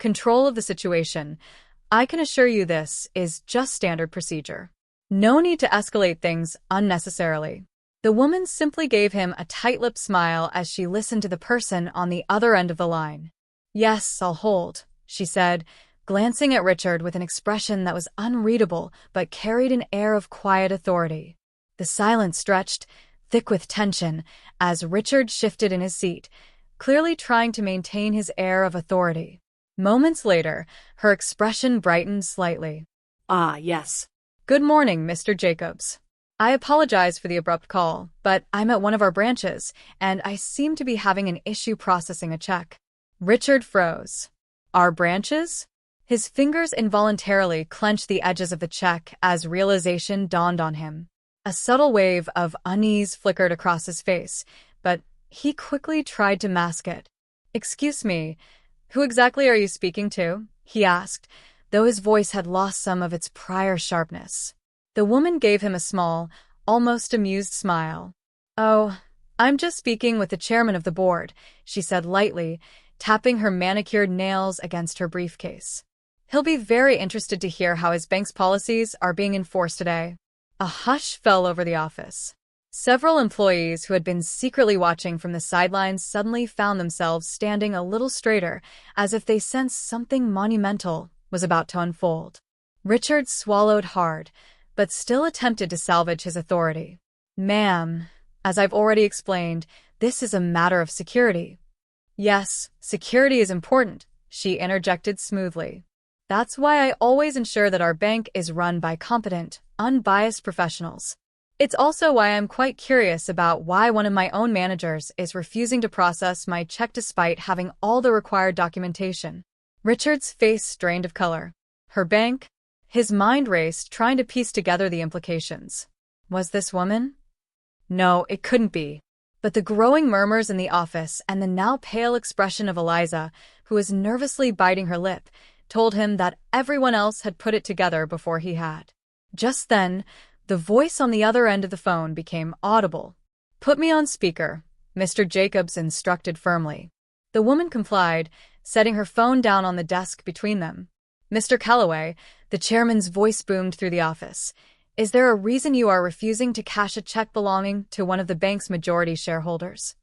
control of the situation. I can assure you this is just standard procedure. No need to escalate things unnecessarily. The woman simply gave him a tight-lipped smile as she listened to the person on the other end of the line. "Yes, I'll hold," she said, glancing at Richard with an expression that was unreadable but carried an air of quiet authority. The silence stretched, thick with tension, as Richard shifted in his seat, clearly trying to maintain his air of authority. Moments later, her expression brightened slightly. "Ah, yes. "Good morning, Mr. Jacobs. I apologize for the abrupt call, but I'm at one of our branches, and I seem to be having an issue processing a check." Richard froze. "Our branches?" His fingers involuntarily clenched the edges of the check as realization dawned on him. A subtle wave of unease flickered across his face, but he quickly tried to mask it. "Excuse me, who exactly are you speaking to?" he asked, though his voice had lost some of its prior sharpness. The woman gave him a small, almost amused smile. "Oh, I'm just speaking with the chairman of the board," she said lightly, tapping her manicured nails against her briefcase. "He'll be very interested to hear how his bank's policies are being enforced today." A hush fell over the office. Several employees who had been secretly watching from the sidelines suddenly found themselves standing a little straighter, as if they sensed something monumental was about to unfold. Richard swallowed hard, but still attempted to salvage his authority. "Ma'am, as I've already explained, this is a matter of security." "Yes, security is important," she interjected smoothly. "That's why I always ensure that our bank is run by competent, unbiased professionals. It's also why I'm quite curious about why one of my own managers is refusing to process my check despite having all the required documentation." Richard's face strained of color. Her bank? His mind raced, trying to piece together the implications. Was this woman? No, it couldn't be. But the growing murmurs in the office and the now pale expression of Eliza, who was nervously biting her lip, told him that everyone else had put it together before he had. Just then, the voice on the other end of the phone became audible. "Put me on speaker," Mr. Jacobs instructed firmly. The woman complied, setting her phone down on the desk between them. "Mr. Calloway," the chairman's voice boomed through the office, "is there a reason you are refusing to cash a check belonging to one of the bank's majority shareholders?"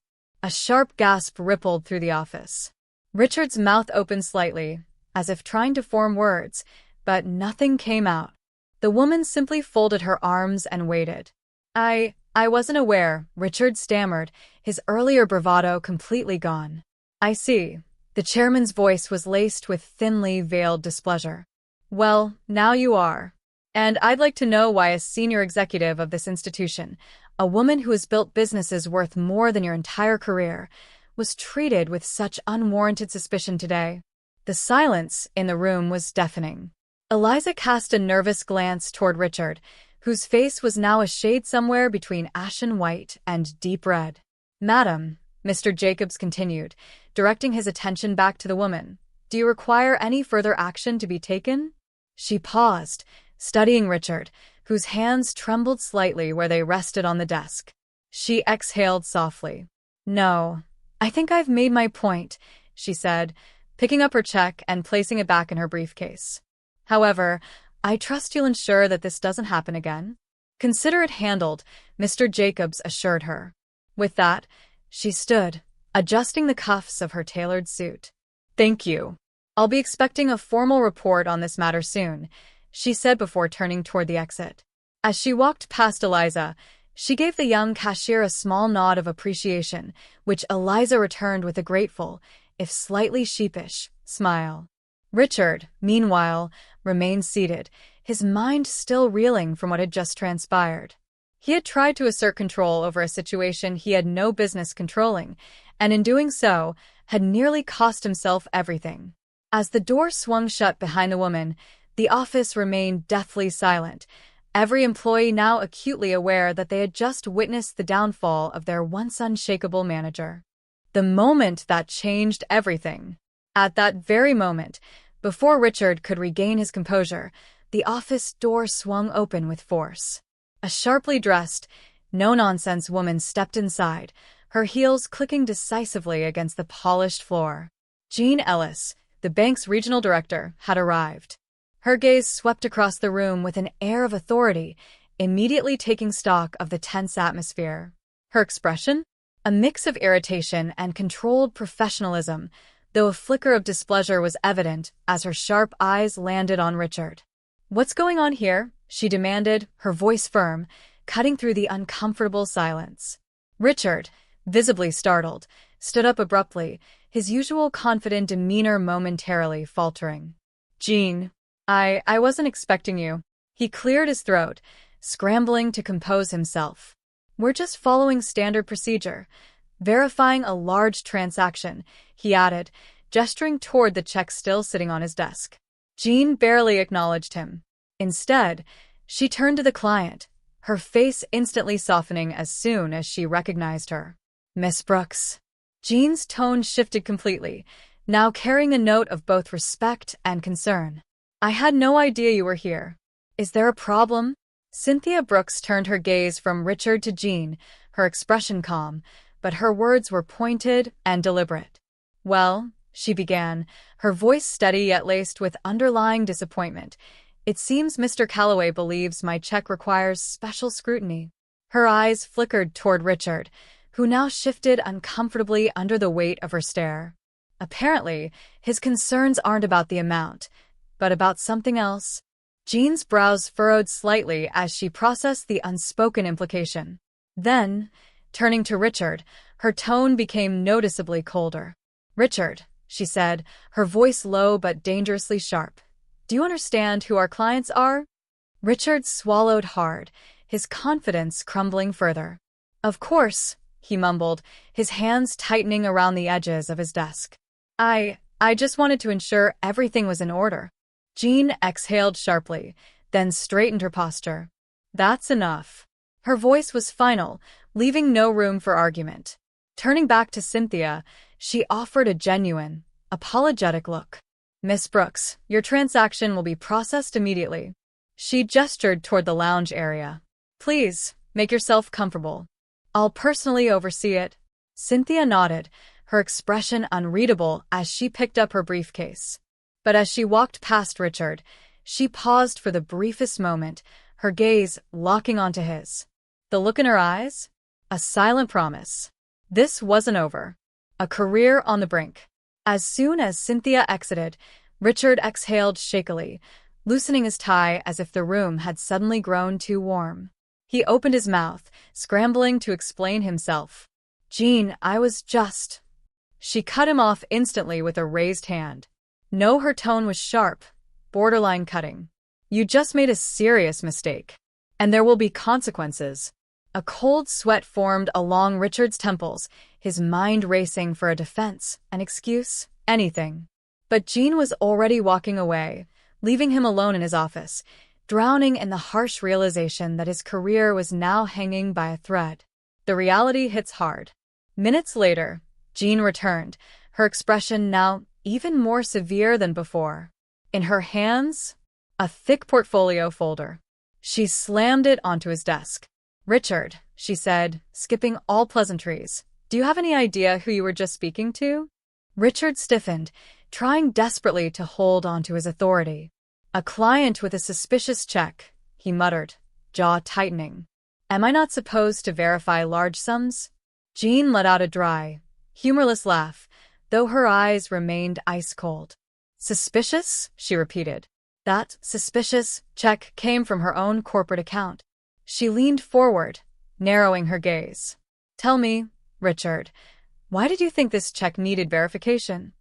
A sharp gasp rippled through the office. Richard's mouth opened slightly, as if trying to form words, but nothing came out. The woman simply folded her arms and waited. I wasn't aware," Richard stammered, his earlier bravado completely gone. "I see." The chairman's voice was laced with thinly veiled displeasure. "Well, now you are. And I'd like to know why a senior executive of this institution, a woman who has built businesses worth more than your entire career, was treated with such unwarranted suspicion today." The silence in the room was deafening. Eliza cast a nervous glance toward Richard, whose face was now a shade somewhere between ashen white and deep red. "Madam," Mr. Jacobs continued, directing his attention back to the woman, "do you require any further action to be taken?" She paused, studying Richard, whose hands trembled slightly where they rested on the desk. She exhaled softly. "No, I think I've made my point," she said, picking up her check and placing it back in her briefcase. "However, I trust you'll ensure that this doesn't happen again." "Consider it handled," Mr. Jacobs assured her. With that, she stood, adjusting the cuffs of her tailored suit. "Thank you. I'll be expecting a formal report on this matter soon," she said before turning toward the exit. As she walked past Eliza, she gave the young cashier a small nod of appreciation, which Eliza returned with a grateful, if slightly sheepish, smile. Richard, meanwhile, remained seated, his mind still reeling from what had just transpired. He had tried to assert control over a situation he had no business controlling, and in doing so, had nearly cost himself everything. As the door swung shut behind the woman, the office remained deathly silent, every employee now acutely aware that they had just witnessed the downfall of their once unshakable manager. The moment that changed everything. At that very moment, before Richard could regain his composure, the office door swung open with force. A sharply dressed, no-nonsense woman stepped inside, her heels clicking decisively against the polished floor. Jean Ellis, the bank's regional director, had arrived. Her gaze swept across the room with an air of authority, immediately taking stock of the tense atmosphere. Her expression? A mix of irritation and controlled professionalism, though a flicker of displeasure was evident as her sharp eyes landed on Richard. "What's going on here?" she demanded, her voice firm, cutting through the uncomfortable silence. Richard, visibly startled, stood up abruptly, his usual confident demeanor momentarily faltering. "Jean, I wasn't expecting you." He cleared his throat, scrambling to compose himself. "We're just following standard procedure, verifying a large transaction," he added, gesturing toward the check still sitting on his desk. Jean barely acknowledged him. Instead, she turned to the client, her face instantly softening as soon as she recognized her. "Miss Brooks." Jean's tone shifted completely, now carrying a note of both respect and concern. "I had no idea you were here. Is there a problem?" Cynthia Brooks turned her gaze from Richard to Jean, her expression calm, but her words were pointed and deliberate. "Well," she began, her voice steady yet laced with underlying disappointment, "it seems Mr. Calloway believes my check requires special scrutiny." Her eyes flickered toward Richard, who now shifted uncomfortably under the weight of her stare. Apparently, his concerns aren't about the amount, but about something else. Jean's brows furrowed slightly as she processed the unspoken implication. Then, turning to Richard, her tone became noticeably colder. "Richard," she said, her voice low but dangerously sharp, "do you understand who our clients are?" Richard swallowed hard, his confidence crumbling further. "Of course," he mumbled, his hands tightening around the edges of his desk. I just wanted to ensure everything was in order." Jean exhaled sharply, then straightened her posture. "That's enough." Her voice was final, leaving no room for argument. Turning back to Cynthia, she offered a genuine, apologetic look. "Miss Brooks, your transaction will be processed immediately." She gestured toward the lounge area. "Please, make yourself comfortable. I'll personally oversee it." Cynthia nodded, her expression unreadable as she picked up her briefcase. But as she walked past Richard, she paused for the briefest moment, her gaze locking onto his. The look in her eyes? A silent promise. This wasn't over. A career on the brink. As soon as Cynthia exited, Richard exhaled shakily, loosening his tie as if the room had suddenly grown too warm. He opened his mouth, scrambling to explain himself. "Jean, I was just..." She cut him off instantly with a raised hand. No, her tone was sharp, borderline cutting. "You just made a serious mistake. And there will be consequences." A cold sweat formed along Richard's temples, his mind racing for a defense, an excuse, anything. But Jean was already walking away, leaving him alone in his office, drowning in the harsh realization that his career was now hanging by a thread. The reality hits hard. Minutes later, Jean returned, her expression now even more severe than before. In her hands, a thick portfolio folder. She slammed it onto his desk. "Richard," she said, skipping all pleasantries, "do you have any idea who you were just speaking to?" Richard stiffened, trying desperately to hold onto his authority. "A client with a suspicious check," he muttered, jaw tightening. "Am I not supposed to verify large sums?" Jean let out a dry, humorless laugh, though her eyes remained ice-cold. "Suspicious?" she repeated. That suspicious check came from her own corporate account. She leaned forward, narrowing her gaze. "Tell me, Richard, why did you think this check needed verification?"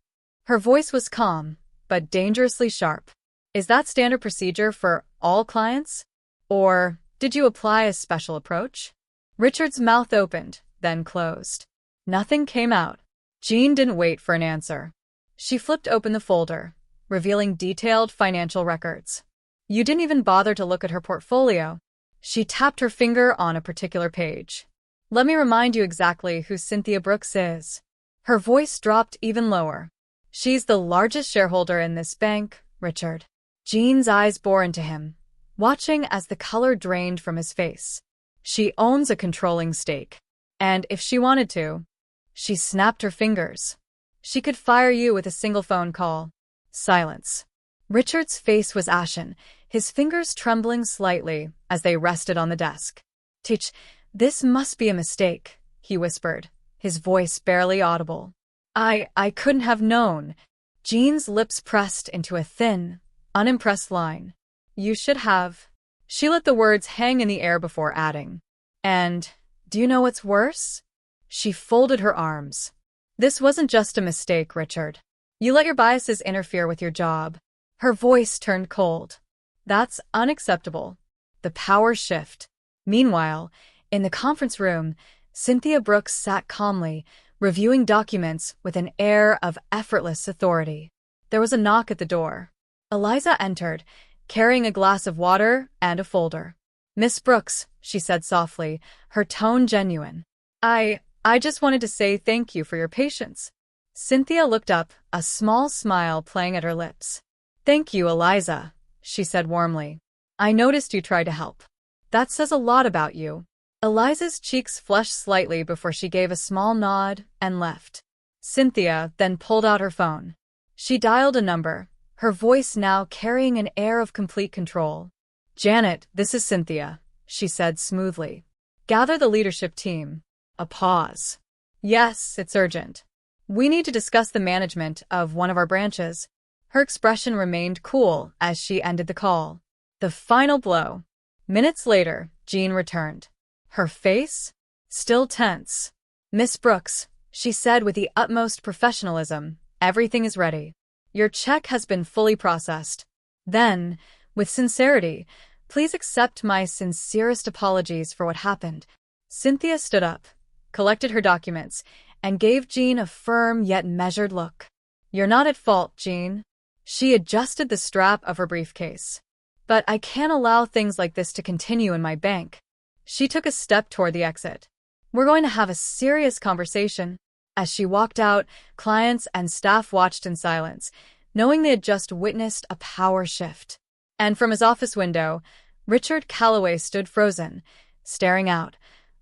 Her voice was calm, but dangerously sharp. "Is that standard procedure for all clients? Or did you apply a special approach?" Richard's mouth opened, then closed. Nothing came out. Jean didn't wait for an answer. She flipped open the folder, revealing detailed financial records. "You didn't even bother to look at her portfolio." She tapped her finger on a particular page. "Let me remind you exactly who Cynthia Brooks is." Her voice dropped even lower. "She's the largest shareholder in this bank, Richard." Jean's eyes bore into him, watching as the color drained from his face. "She owns a controlling stake. And if she wanted to..." She snapped her fingers. "She could fire you with a single phone call." Silence. Richard's face was ashen, his fingers trembling slightly as they rested on the desk. "Teach, this must be a mistake," he whispered, his voice barely audible. I couldn't have known." Jean's lips pressed into a thin, unimpressed line. "You should have." She let the words hang in the air before adding, "And, do you know what's worse?" She folded her arms. "This wasn't just a mistake, Richard. You let your biases interfere with your job." Her voice turned cold. "That's unacceptable." The power shift. Meanwhile, in the conference room, Cynthia Brooks sat calmly, reviewing documents with an air of effortless authority. There was a knock at the door. Eliza entered, carrying a glass of water and a folder. "Miss Brooks," she said softly, her tone genuine. I just wanted to say thank you for your patience." Cynthia looked up, a small smile playing at her lips. "Thank you, Eliza," she said warmly. "I noticed you tried to help. That says a lot about you." Eliza's cheeks flushed slightly before she gave a small nod and left. Cynthia then pulled out her phone. She dialed a number, her voice now carrying an air of complete control. "Janet, this is Cynthia," she said smoothly. "Gather the leadership team." A pause. "Yes, it's urgent. We need to discuss the management of one of our branches." Her expression remained cool as she ended the call. The final blow. Minutes later, Jean returned. Her face? Still tense. "Miss Brooks," she said with the utmost professionalism, "everything is ready. Your check has been fully processed." Then, with sincerity, "Please accept my sincerest apologies for what happened." Cynthia stood up, collected her documents, and gave Jean a firm yet measured look. "You're not at fault, Jean." She adjusted the strap of her briefcase. "But I can't allow things like this to continue in my bank." She took a step toward the exit. "We're going to have a serious conversation." As she walked out, clients and staff watched in silence, knowing they had just witnessed a power shift. And from his office window, Richard Calloway stood frozen, staring out,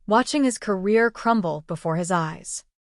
watching his career crumble before his eyes.